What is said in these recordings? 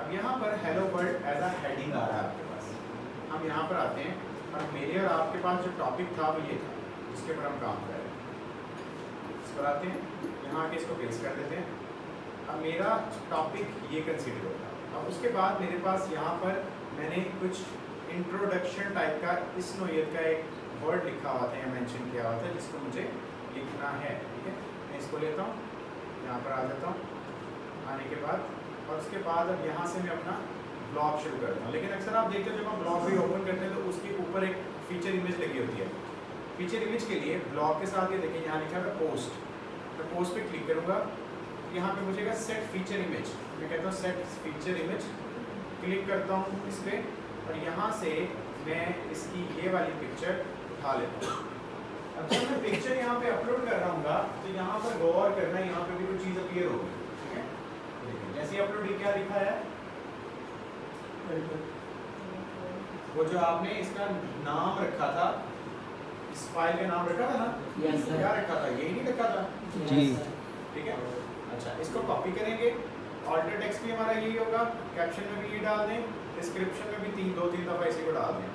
अब यहाँ पर hello world as a heading आ रहा है आपके पास। हम यहाँ पर आते हैं और मेरे और आपके पास जो टॉपिक था वो ये था जिसके ऊपर हम काम कर रहे हैं। इस पर आते हैं, यहाँ आके इसको पेस्ट कर देते हैं। अब मेरा टॉपिक ये कंसीडर होगा। अब उसके बाद मेरे पास यहाँ पर मैंने कुछ इंट्रोडक्शन टाइप का इस नोयत का एक वर्ड लिखा हुआ था या मेंशन किया हुआ था जिसको मुझे लिखना है। ठीक है, मैं इसको लेता हूँ, यहाँ पर आ जाता हूँ। आने के बाद और उसके बाद अब यहाँ से मैं अपना ब्लॉग शुरू करता हूँ। लेकिन अक्सर आप देखते हो जब हम ब्लॉग भी ओपन करते हैं तो उसके ऊपर एक फीचर इमेज लगी होती है। फीचर इमेज के लिए ब्लॉग के साथ ये देखिए यहाँ लिखा है पोस्ट। मैं पोस्ट पे क्लिक करूँगा, यहाँ पे मुझे सेट फीचर इमेज, मैं कहता हूँ सेट फीचर इमेज। क्लिक करता हूँ इस पर और यहाँ से मैं इसकी ये वाली पिक्चर उठा लेता हूँ। अब जब मैं पिक्चर यहाँ पे अपलोड कर रहा हूँ तो यहाँ पर गौर करना, यहाँ पे भी कोई चीज़ अपीयर होगी। ठीक है, जैसे अपलोड क्या लिखा है, वो जो आपने इसका नाम रखा था, इस फाइल का नाम रखा था ना, क्या रखा था, यही नहीं रखा था जी। ठीक है, अच्छा इसको कॉपी करेंगे। ऑल्टर टेक्स्ट भी हमारा यही होगा, कैप्शन में भी ये डाल दें, डिस्क्रिप्शन में भी दो तीन दफ़ा इसी को डाल दें।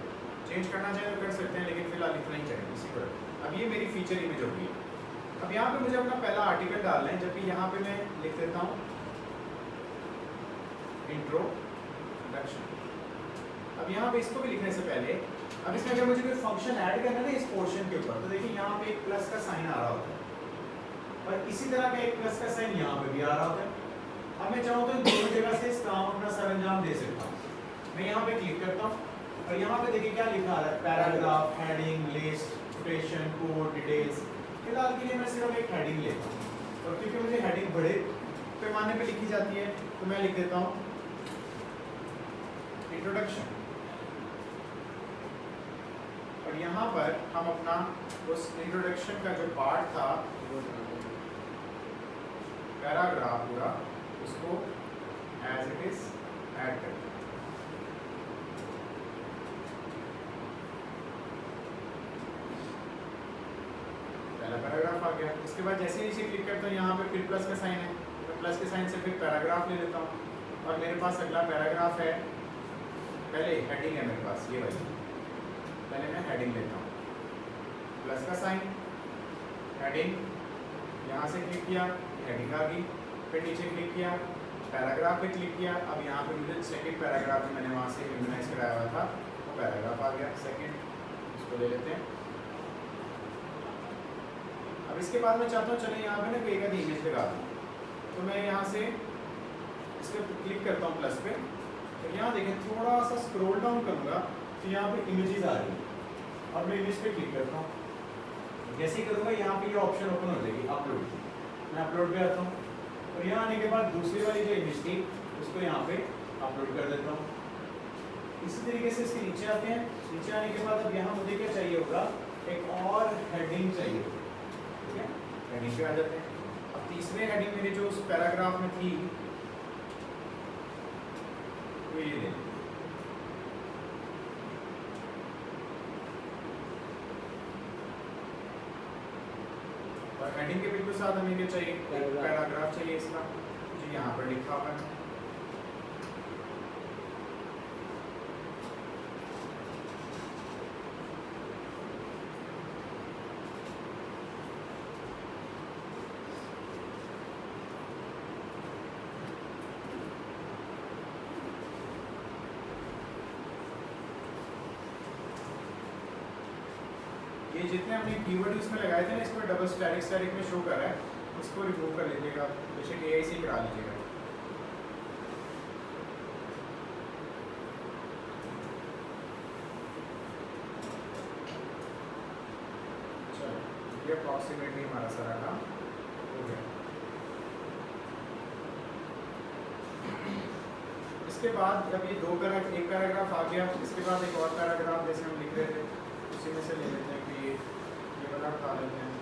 चेंज करना चाहे तो कर सकते हैं, लेकिन फिलहाल इतना ही करेंगे इसी को। अब ये मेरी फीचर इमेज होगी। अब यहाँ पे मुझे अपना पहला आर्टिकल डालना है, जबकि यहाँ पे मैं लिख देता हूँ इंट्रोडक्शन। अब यहाँ पे इसको भी लिखने से पहले अब इसमें अगर मुझे कोई फंक्शन ऐड करना है ना इस पोर्शन के ऊपर, तो देखिए यहाँ पे एक प्लस का साइन आ रहा होता है और इसी तरह का एक प्लस का साइन यहाँ पे भी आ रहा होता है। अब मैं चाहूँ तो दोनों जगह से इस काम अपना सरंजाम दे सकता हूँ। मैं यहाँ पे क्लिक करता हूँ और यहाँ पे देखिए क्या लिखा आ रहा है, paragraph, heading, list, quotation, code, details. फिलहाल के लिए मैं सिर्फ एक हेडिंग लेता हूँ और क्योंकि मुझे हेडिंग बड़े पैमाने पे लिखी जाती है तो मैं लिख देता हूँ इंट्रोडक्शन। और यहाँ पर हम अपना उस इंट्रोडक्शन का जो पार्ट था, पैराग्राफ पूरा, उसको एज इट इज ऐड करते हैं। पहला पैराग्राफ आ गया। इसके बाद जैसे ही नीचे क्लिक करता हूँ यहाँ पे फिर प्लस का साइन है, तो प्लस के साइन से फिर पैराग्राफ ले लेता हूँ और मेरे पास अगला पैराग्राफ है। पहले हेडिंग है मेरे पास ये वाली, पहले मैं हेडिंग लेता हूँ, प्लस का साइन, हेडिंग, यहाँ से क्लिक किया हेडिंग आ गई, फिर नीचे क्लिक किया पैराग्राफ पे क्लिक किया। अब यहाँ पे मुझे सेकंड पैराग्राफ मैंने वहाँ से इम्यूनाइज कराया हुआ था, वो पैराग्राफ आ गया सेकंड, इसको ले लेते हैं। अब इसके बाद मैं चाहता हूँ चले यहाँ पे ना कोई एक इमेज लगा दूँ, तो मैं यहाँ से इस पर क्लिक करता हूँ प्लस पे, तो यहाँ देखें थोड़ा सा स्क्रॉल डाउन करूँगा तो यहाँ पे इमेजेस आ रही है और मैं इमेज पे क्लिक करता हूँ। जैसे ही करूँगा यहाँ पे ये ऑप्शन ओपन हो जाएगी अपलोड की। मैं अपलोड पे आता हूँ और यहाँ आने के बाद दूसरी वाली जो इमेज थी उसको यहाँ पे अपलोड कर देता हूँ। इसी तरीके से इसके नीचे आते हैं। नीचे आने के बाद अब यहाँ मुझे क्या चाहिए होगा, एक और हेडिंग चाहिए। ठीक है, हेडिंग पे आ जाते हैं। अब तीसरे हेडिंग मेरे जो उस पैराग्राफ में थी वो ये ले, और हेडिंग के बिल्कुल साथ हमें क्या चाहिए, पैराग्राफ चाहिए इसका, जो यहाँ पर लिखा हुआ है। ये जितने हमने कीवर्ड इसमें लगाए थे ना, इसमें डबल स्टैटिक में शो कर रहा है, इसको रिमूव कर लीजिएगा, बेशक एआई से करा लीजिएगा। चलो ये अप्रॉक्सीमेटली हमारा सारा काम हो गया। इसके बाद जब ये एक पैराग्राफ आ गया, इसके बाद एक और पैराग्राफ जैसे हम लिख रहे थे उसी में से ले लेते हैं कि ये वाला उठा लेते हैं।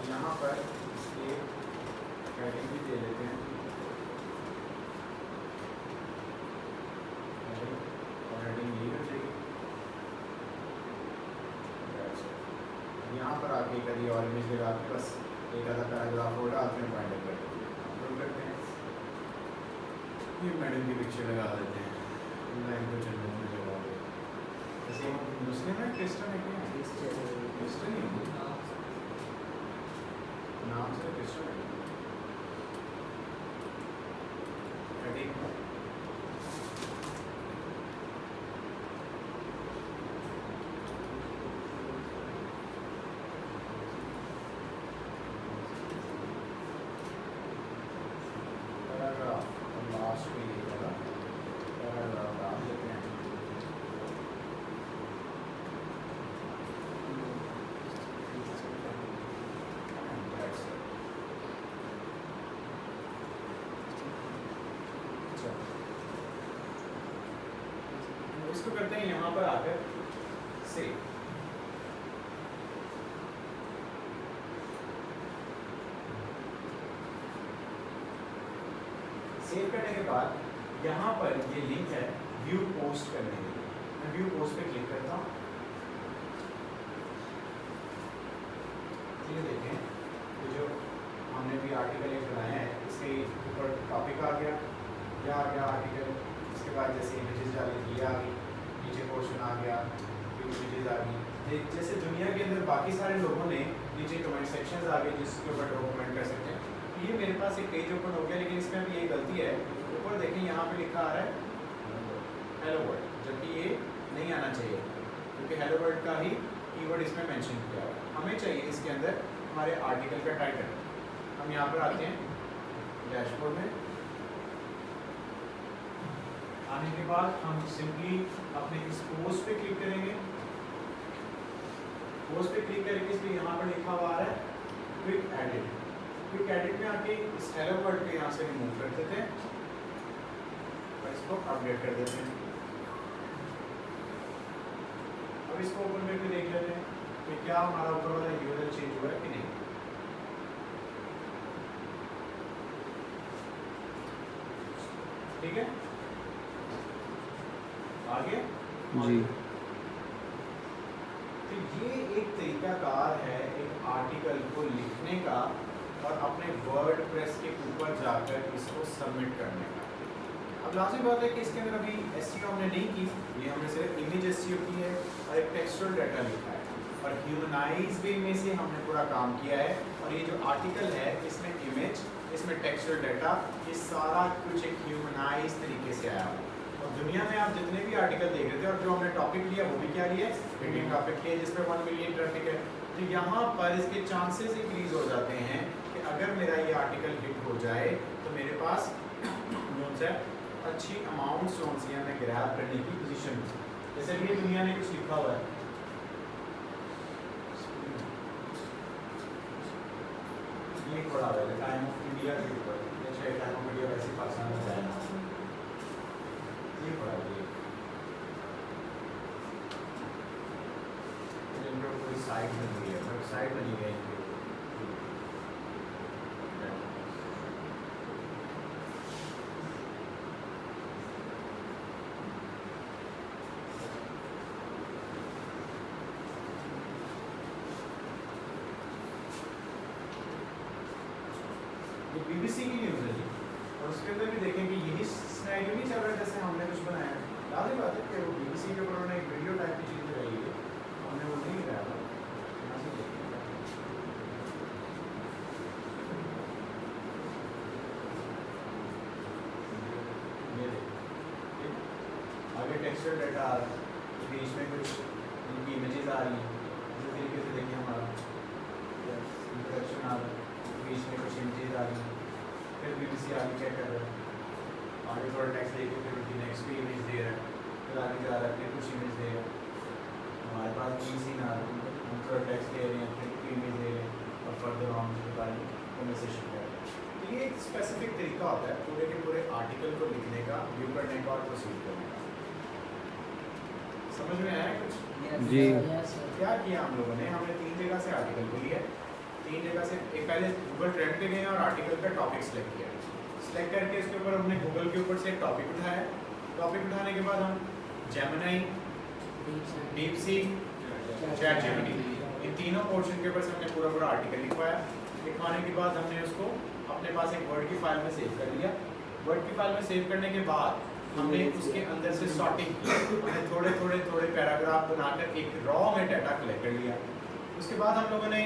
यहाँ पर एक हेडिंग भी दे लेते हैं और हेडिंग ये हो जाएगी। आर्टिकल या और इमेज लगा के बस एक आधा पैराग्राफ और डालते हैं, पॉइंट अपलोड करते हैं। ये मैडम की पिक्चर लगा देते हैं, लाइन को चलने में लगा देते। जैसे मुस्लिम है क्रिश्चियन है क्या? क्रिश्चियन ही नाम से क्रिश्चियन है। इसको करते हैं यहाँ पर आकर सेव। सेव करने के बाद यहाँ पर ये लिंक है व्यू पोस्ट करने के लिए। मैं व्यू पोस्ट पे क्लिक करता हूँ। ये देखें तो जो हमने भी आर्टिकल एक बनाया है, इसके ऊपर टॉपिक आ गया, यह आ गया आर्टिकल। इसके बाद जैसे इमेजेस डाली, ये आ गई, नीचे पोर्शन आ गया, फिर इमेजेस आ गई। जैसे दुनिया के अंदर बाकी सारे लोगों ने नीचे कमेंट सेक्शंस आ गए जिसके ऊपर डॉक्यूमेंट कर सकते हैं। तो ये मेरे पास एक पेज ओपन हो गया, लेकिन इसमें अभी ये गलती है। ऊपर देखें यहाँ पे लिखा आ रहा है हेलो वर्ल्ड, जबकि ये नहीं आना चाहिए क्योंकि हेलो वर्ल्ड का ही कीवर्ड इसमें मेंशन किया हुआ है। हमें चाहिए इसके अंदर हमारे आर्टिकल का टाइटल। हम यहाँ पर आते हैं डैशबोर्ड में। आने के बाद हम सिंपली अपने इस पोस्ट पे क्लिक करेंगे। पोस्ट पे क्लिक करके इसलिए यहाँ पर लिखा हुआ आ रहा है क्विक एडिट। क्विक एडिट में आके इस हेलो वर्ड को यहाँ से रिमूव कर देते हैं और इसको अपडेट कर देते हैं। अब इसको ओपन करके देख लेते हैं कि क्या हमारा ऊपर वाला यूआरएल चेंज हुआ है कि नहीं। ठीक है, आगे जी। तो ये एक तरीकाकार है एक आर्टिकल को लिखने का और अपने वर्डप्रेस के ऊपर जाकर इसको सबमिट करने का। अब लाजिम बात है कि इसके अंदर अभी एसईओ हमने नहीं की, ये हमने सिर्फ इमेज एसईओ की है और एक टेक्सचुअल डाटा लिखा है और ह्यूमनाइज वे में से हमने पूरा काम किया है। और ये जो आर्टिकल है इसमें इमेज, इसमें टेक्सचुअल डाटा, ये सारा कुछ एक ह्यूमनाइज तरीके से आया हुआ। और दुनिया में आप जितने भी आर्टिकल देख रहे थे और जो हमने टॉपिक लिया वो भी क्या लिया, हिटिंग टॉपिक लिया जिस पर 1 मिलियन ट्रैफिक है। तो यहाँ पर इसके चांसेस इंक्रीज हो जाते हैं कि अगर मेरा ये आर्टिकल हिट हो जाए तो मेरे पास अच्छी अमाउंट जोन्स मैं ग्रैब करने की पोजीशन में। जैसे कि दुनिया ने कुछ लिखा हुआ है, ये पढ़ा हुआ है टाइम ऑफ इंडिया के ऊपर, जैसे टाइम ऑफ इंडिया वैसे पाकिस्तान में जाए, ये पढ़ा हुआ है। कोई साइट बनी है, वेबसाइट बनी है इनकी। बीबीसी की न्यूज़ है जी, और उसके अंदर भी देखें कि यही सिनेरियो नहीं चल रहा है जैसे हमने कुछ बनाया है। लाज़िम बात है कि वो बीबीसी के ऊपर उन्होंने एक वीडियो टाइप की चीज़ लगाई है, हमने वो नहीं लगाया था। यहाँ से देखें ये देखें, आगे टेक्सचुअल डाटा आ रहा है, बीच में कुछ इनकी इमेजेस आ रही हैं। इसी तरीके से देखिए हमारा इंट्रोडक्शन आ रहा है, बीच में कुछ इमेजेस आ रही हैं। फिर बीबीसी आगे क्या कर रहा है, आगे थोड़ा टेक्स्ट लेके फिर उनकी नेक्स्ट भी इमेज दे रहा है, फिर आगे जा रहा है, फिर कुछ इमेज दे रहा है। हमारे पास बीबीसी ना आ रहा है, हम थोड़ा टेक्स्ट ले रहे हैं, फिर की इमेज दे रहे हैं और फर्दर ऑन के बारे में कन्वर्सेशन कर रहे हैं। तो ये एक स्पेसिफिक तरीका होता है पूरे के पूरे आर्टिकल को लिखने का, व्यू करने का और प्रोसीड करने का। समझ में आया कुछ? जी। क्या किया हम लोगों ने, हमने 3 जगह से आर्टिकल को लिया, 3 जगह से। एक पहले गूगल ट्रेंड पे गए और आर्टिकल का टॉपिक सेलेक्ट किया, सेलेक्ट करके इसके ऊपर हमने गूगल के ऊपर से एक टॉपिक उठाया। टॉपिक उठाने के बाद हम जेमिनी, डीपसीक, चैट जेमिनी इन तीनों पोर्शन के ऊपर से हमने पूरा पूरा आर्टिकल लिखवाया। लिखवाने के बाद हमने उसको अपने पास एक वर्ड की फाइल में सेव कर लिया। वर्ड की फाइल में सेव करने के बाद हमने उसके अंदर से सॉर्टिंग की, हमने थोड़े थोड़े थोड़े पैराग्राफ बनाकर एक रॉ में डाटा कलेक्ट कर लिया। उसके बाद हम लोगों ने